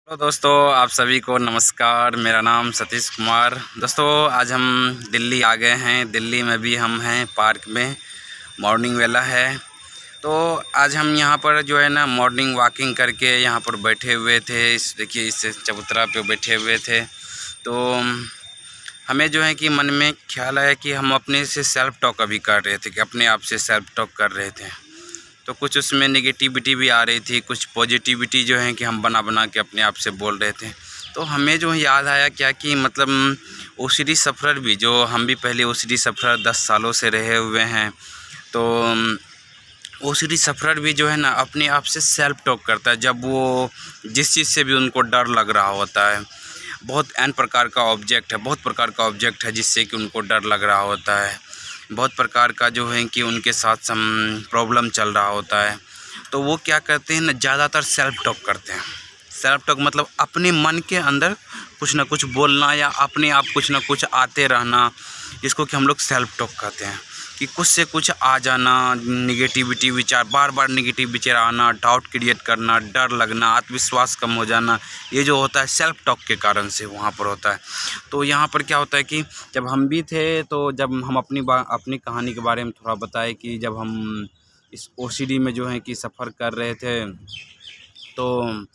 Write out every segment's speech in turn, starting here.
Hello दोस्तों, आप सभी को नमस्कार। मेरा नाम सतीश कुमार। दोस्तों, आज हम दिल्ली आ गए हैं। दिल्ली में भी हम हैं पार्क में, मॉर्निंग वेला है। तो आज हम यहाँ पर जो है ना मॉर्निंग वॉकिंग करके यहाँ पर बैठे हुए थे। देखिए इस चबूतरा पे बैठे हुए थे। तो हमें जो है कि मन में ख्याल आया कि हम अपने से सेल्फ टॉक अभी कर रहे थे, कि अपने आप से सेल्फ टॉक कर रहे थे। तो कुछ उसमें नेगेटिविटी भी आ रही थी, कुछ पॉजिटिविटी जो है कि हम बना बना के अपने आप से बोल रहे थे। तो हमें जो याद आया क्या कि मतलब ओसीडी सफ़र भी, जो हम भी पहले ओसीडी सफ़र 10 सालों से रहे हुए हैं, तो ओसीडी सफ़र भी जो है ना अपने आप से सेल्फ टॉक करता है। जब वो जिस चीज़ से भी उनको डर लग रहा होता है, बहुत अन प्रकार का ऑब्जेक्ट है, बहुत प्रकार का ऑब्जेक्ट है जिससे कि उनको डर लग रहा होता है, बहुत प्रकार का जो है कि उनके साथ सम प्रॉब्लम चल रहा होता है। तो वो क्या करते हैं ना, ज़्यादातर सेल्फ टॉक करते हैं। सेल्फ टॉक मतलब अपने मन के अंदर कुछ ना कुछ बोलना या अपने आप कुछ ना कुछ आते रहना, जिसको कि हम लोग सेल्फ टॉक कहते हैं। कि कुछ से कुछ आ जाना, निगेटिविटी विचार, बार बार निगेटिव विचार आना, डाउट क्रिएट करना, डर लगना, आत्मविश्वास कम हो जाना, ये जो होता है सेल्फ टॉक के कारण से वहाँ पर होता है। तो यहाँ पर क्या होता है कि जब हम भी थे, तो जब हम अपनी कहानी के बारे में थोड़ा बताए कि जब हम इस ओसीडी में जो है कि सफ़र कर रहे थे, तो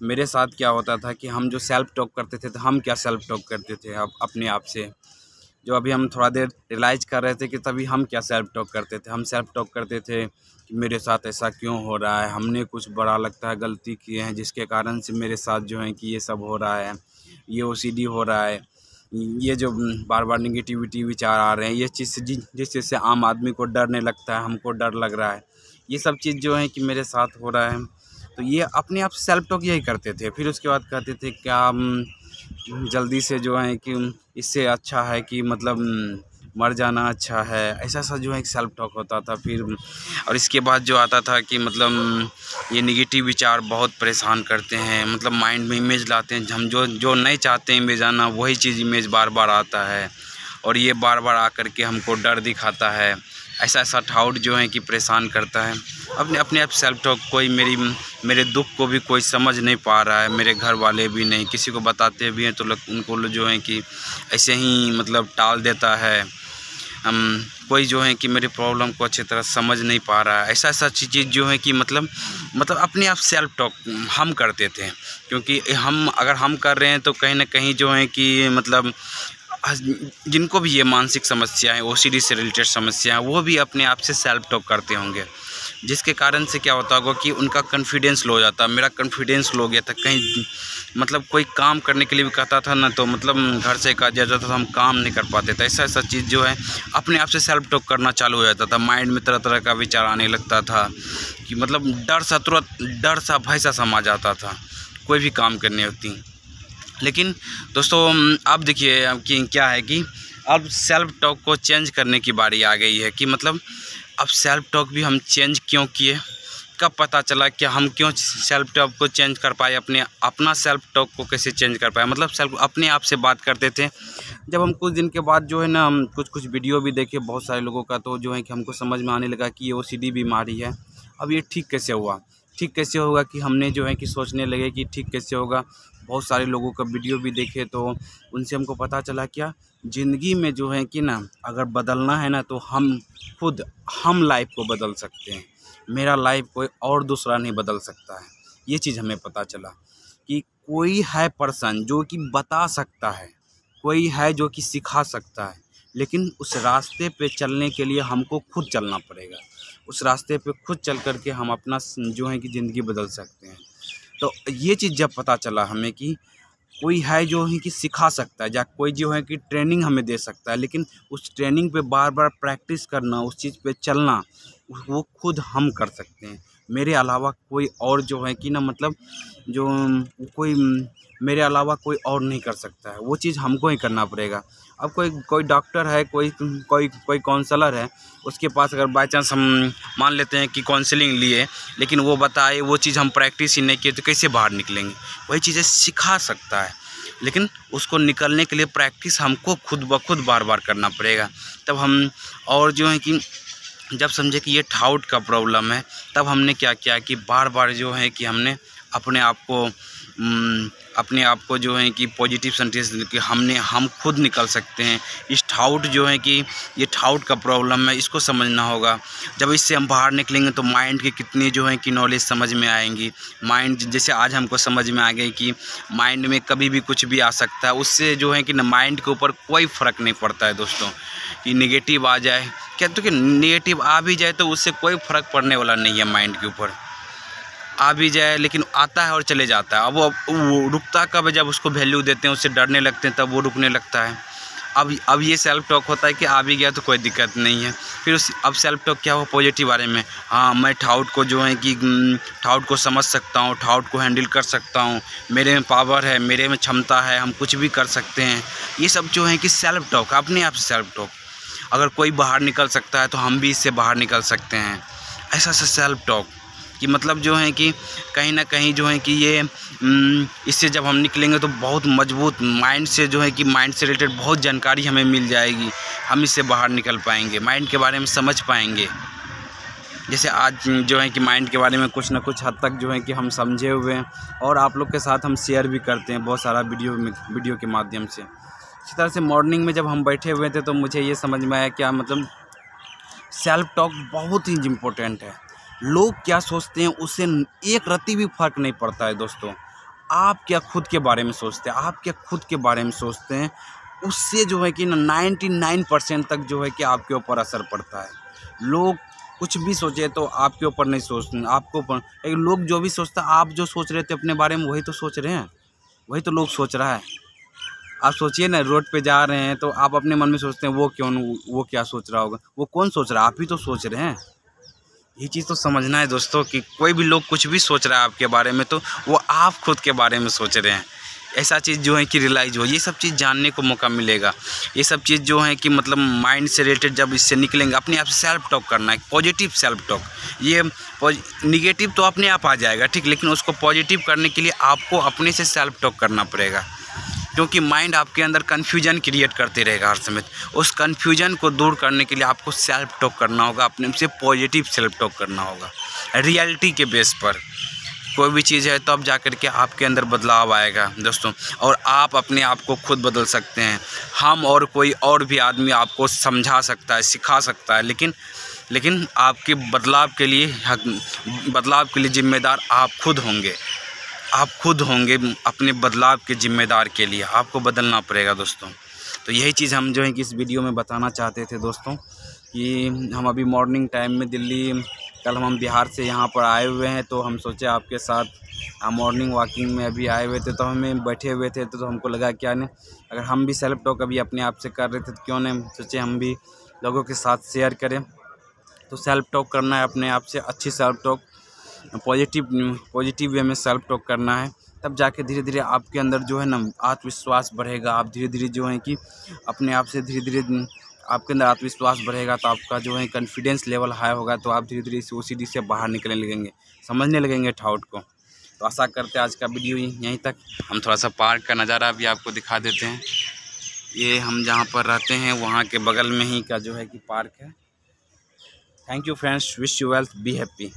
मेरे साथ क्या होता था कि हम जो सेल्फ टॉक करते थे, तो हम क्या सेल्फ टॉक करते थे अब अपने आप से, जो अभी हम थोड़ा देर रियलाइज़ कर रहे थे कि तभी हम क्या सेल्फ टॉक करते थे। हम सेल्फ टॉक करते थे कि मेरे साथ ऐसा क्यों हो रहा है, हमने कुछ बड़ा लगता है गलती किए हैं जिसके कारण से मेरे साथ जो है कि ये सब हो रहा है, ये ओसीडी हो रहा है, ये जो बार बार निगेटिविटी विचार आ रहे हैं, ये चीज़ जिस चीज़ से आम आदमी को डरने लगता है, हमको डर लग रहा है, ये सब चीज़ जो है कि मेरे साथ हो रहा है। तो ये अपने आप सेल्फ टॉक यही करते थे। फिर उसके बाद कहते थे क्या जल्दी से जो है कि इससे अच्छा है कि मतलब मर जाना अच्छा है, ऐसा सा जो है एक सेल्फ टॉक होता था। फिर और इसके बाद जो आता था कि मतलब ये निगेटिव विचार बहुत परेशान करते हैं, मतलब माइंड में इमेज लाते हैं, हम जो जो नहीं चाहते हैं इमेज आना, वही चीज़ इमेज बार बार आता है और ये बार बार आकर के हमको डर दिखाता है। ऐसा ऐसा डाउट जो है कि परेशान करता है। अपने आप सेल्फ टॉक, कोई मेरे दुख को भी कोई समझ नहीं पा रहा है, मेरे घर वाले भी नहीं, किसी को बताते भी हैं तो उनको जो है कि ऐसे ही मतलब टाल देता है। कोई जो है कि मेरी प्रॉब्लम को अच्छी तरह समझ नहीं पा रहा है। ऐसा ऐसा चीज़ जो है कि मतलब अपने आप सेल्फ टॉक हम करते थे, क्योंकि हम अगर हम कर रहे हैं तो कहीं ना कहीं जो है कि मतलब जिनको भी ये मानसिक समस्या है, ओसीडी से रिलेटेड समस्या है, वो भी अपने आप से सेल्फ टॉक करते होंगे, जिसके कारण से क्या होता होगा कि उनका कॉन्फिडेंस लो हो जाता। मेरा कॉन्फिडेंस लो गया था, कहीं मतलब कोई काम करने के लिए भी कहता था ना, तो मतलब घर से कहा जाता था, हम काम नहीं कर पाते थे। ऐसा ऐसा चीज़ जो है अपने आप से सेल्फ टॉक करना चालू हो जाता था। माइंड में तरह तरह का विचार आने लगता था कि मतलब डर सा भय सा समा जाता था कोई भी काम करनी होती। लेकिन दोस्तों अब देखिए अब कि क्या है कि अब सेल्फ टॉक को चेंज करने की बारी आ गई है। कि मतलब अब सेल्फ टॉक भी हम चेंज क्यों किए, कब पता चला कि हम क्यों सेल्फ टॉक को चेंज कर पाए, अपना सेल्फ टॉक को कैसे चेंज कर पाए। मतलब सेल्फ अपने आप से बात करते थे। जब हम कुछ दिन के बाद जो है ना हम कुछ वीडियो भी देखे बहुत सारे लोगों का, तो जो है कि हमको समझ में आने लगा कि ये ओसीडी बीमारी है। अब ये ठीक कैसे हुआ, ठीक कैसे होगा, कि हमने जो है कि सोचने लगे कि ठीक कैसे होगा। बहुत सारे लोगों का वीडियो भी देखे, तो उनसे हमको पता चला क्या ज़िंदगी में जो है कि ना अगर बदलना है ना, तो हम लाइफ को बदल सकते हैं। मेरा लाइफ कोई और दूसरा नहीं बदल सकता है। ये चीज़ हमें पता चला कि कोई है पर्सन जो कि बता सकता है, कोई है जो कि सिखा सकता है, लेकिन उस रास्ते पे चलने के लिए हमको खुद चलना पड़ेगा। उस रास्ते पे खुद चल कर के हम अपना जो है कि ज़िंदगी बदल सकते हैं। तो ये चीज़ जब पता चला हमें कि कोई है जो है कि सिखा सकता है, या कोई जो है कि ट्रेनिंग हमें दे सकता है, लेकिन उस ट्रेनिंग पे बार बार प्रैक्टिस करना, उस चीज़ पे चलना, वो खुद हम कर सकते हैं। मेरे अलावा कोई और जो है कि ना मतलब जो कोई मेरे अलावा कोई और नहीं कर सकता है। वो चीज़ हमको ही करना पड़ेगा। अब कोई डॉक्टर है, कोई काउंसलर है, उसके पास अगर बाई चांस हम मान लेते हैं कि काउंसलिंग लिए, लेकिन वो बताए वो चीज़ हम प्रैक्टिस ही नहीं किए, तो कैसे बाहर निकलेंगे। वही चीज़ें सिखा सकता है, लेकिन उसको निकलने के लिए प्रैक्टिस हमको खुद ब खुद बार बार करना पड़ेगा। तब हम और जो है कि जब समझे कि ये डाउट का प्रॉब्लम है, तब हमने क्या किया कि बार बार जो है कि हमने अपने आप को अपने आप को जो है कि पॉजिटिव सेंटेंस कि हम खुद निकल सकते हैं। इस डाउट जो है कि ये डाउट का प्रॉब्लम है, इसको समझना होगा। जब इससे हम बाहर निकलेंगे तो माइंड के कितनी जो है कि नॉलेज समझ में आएंगी। माइंड जैसे आज हमको समझ में आ गई कि माइंड में कभी भी कुछ भी आ सकता है, उससे जो है कि माइंड के ऊपर कोई फ़र्क नहीं पड़ता है दोस्तों। कि नेगेटिव आ जाए, क्या तो कि नेगेटिव आ भी जाए तो उससे कोई फ़र्क पड़ने वाला नहीं है। माइंड के ऊपर आ भी जाए लेकिन आता है और चले जाता है। अब वो रुकता कब है, जब उसको वैल्यू देते हैं, उससे डरने लगते हैं, तब वो रुकने लगता है। अब ये सेल्फ टॉक होता है कि आ भी गया तो कोई दिक्कत नहीं है। फिर अब सेल्फ टॉक क्या हो, पॉजिटिव बारे में। हाँ, मैं डाउट को जो है कि डाउट को समझ सकता हूँ, डाउट को हैंडल कर सकता हूँ, मेरे में पावर है, मेरे में क्षमता है, हम कुछ भी कर सकते हैं। ये सब जो है कि सेल्फ टॉक, अपने आप से सेल्फ टॉक। अगर कोई बाहर निकल सकता है तो हम भी इससे बाहर निकल सकते हैं। ऐसा सेल्फ टॉक कि मतलब जो है कि कहीं ना कहीं जो है कि ये इससे जब हम निकलेंगे तो बहुत मजबूत माइंड से जो है कि माइंड से रिलेटेड बहुत जानकारी हमें मिल जाएगी। हम इससे बाहर निकल पाएंगे, माइंड के बारे में समझ पाएंगे। जैसे आज जो है कि माइंड के बारे में कुछ ना कुछ हद तक जो है कि हम समझे हुए हैं और आप लोग के साथ हम शेयर भी करते हैं बहुत सारा वीडियो के माध्यम से। इसी तरह से मॉर्निंग में जब हम बैठे हुए थे तो मुझे ये समझ में आया क्या मतलब सेल्फ टॉक बहुत ही इम्पोर्टेंट है। लोग क्या सोचते हैं उससे एक रत्ती भी फ़र्क नहीं पड़ता है दोस्तों। आप क्या खुद के बारे में सोचते हैं, आप क्या खुद के बारे में सोचते हैं, उससे जो है कि 99% तक जो है कि आपके ऊपर असर पड़ता है। लोग कुछ भी सोचे तो आपके ऊपर नहीं सोचते, आपके ऊपर। लेकिन लोग जो भी सोचता है, आप जो सोच रहे थे अपने बारे में वही तो सोच रहे हैं, वही तो लोग सोच रहा है। आप सोचिए ना, रोड पे जा रहे हैं तो आप अपने मन में सोचते हैं वो क्या सोच रहा होगा, वो कौन सोच रहा है, आप ही तो सोच रहे हैं। ये चीज़ तो समझना है दोस्तों कि कोई भी लोग कुछ भी सोच रहा है आपके बारे में तो वो आप खुद के बारे में सोच रहे हैं। ऐसा चीज़ जो है कि रियलाइज़ हो, ये सब चीज़ जानने को मौका मिलेगा। ये सब चीज़ जो है कि मतलब माइंड से रिलेटेड जब इससे निकलेंगे, अपने आप से सेल्फ टॉक करना है, पॉजिटिव सेल्फ टॉक। ये निगेटिव तो अपने आप आ जाएगा ठीक, लेकिन उसको पॉजिटिव करने के लिए आपको अपने से सेल्फ टॉक करना पड़ेगा। क्योंकि माइंड आपके अंदर कन्फ्यूजन क्रिएट करते रहेगा हर समय। उस कन्फ्यूजन को दूर करने के लिए आपको सेल्फ टॉक करना होगा, अपने से पॉजिटिव सेल्फ टॉक करना होगा। रियलिटी के बेस पर कोई भी चीज़ है तब जा कर के आपके अंदर बदलाव आएगा दोस्तों। और आप अपने आप को खुद बदल सकते हैं। हम और कोई और भी आदमी आपको समझा सकता है, सिखा सकता है, लेकिन आपके बदलाव के लिए जिम्मेदार आप खुद होंगे। आप खुद होंगे अपने बदलाव के ज़िम्मेदार के लिए, आपको बदलना पड़ेगा दोस्तों। तो यही चीज़ हम जो है कि इस वीडियो में बताना चाहते थे दोस्तों कि हम अभी मॉर्निंग टाइम में दिल्ली, कल हम बिहार से यहाँ पर आए हुए हैं तो हम सोचे आपके साथ मॉर्निंग वॉकिंग में अभी आए हुए थे तो हमें बैठे हुए थे तो हमको लगा क्या नहीं, अगर हम भी सेल्फ टॉक अभी अपने आप से कर रहे थे तो क्यों नहीं सोचे हम भी लोगों के साथ शेयर करें। तो सेल्फ टॉक करना है अपने आप से, अच्छी सेल्फ टॉक, पॉजिटिव वे में सेल्फ टॉक करना है। तब जाके धीरे धीरे आपके अंदर जो है ना आत्मविश्वास बढ़ेगा। आप धीरे धीरे जो है कि अपने आप से धीरे धीरे आपके अंदर आत्मविश्वास बढ़ेगा तो आपका जो है कॉन्फिडेंस लेवल हाई होगा तो आप धीरे धीरे इस OCD से बाहर निकलने लगेंगे, समझने लगेंगे डाउट को। तो आशा करते हैं आज का वीडियो यहीं तक। हम थोड़ा सा पार्क का नज़ारा भी आपको दिखा देते हैं। ये हम जहाँ पर रहते हैं वहाँ के बगल में ही का जो है कि पार्क है। Thank you friends, wish you wealth, be happy.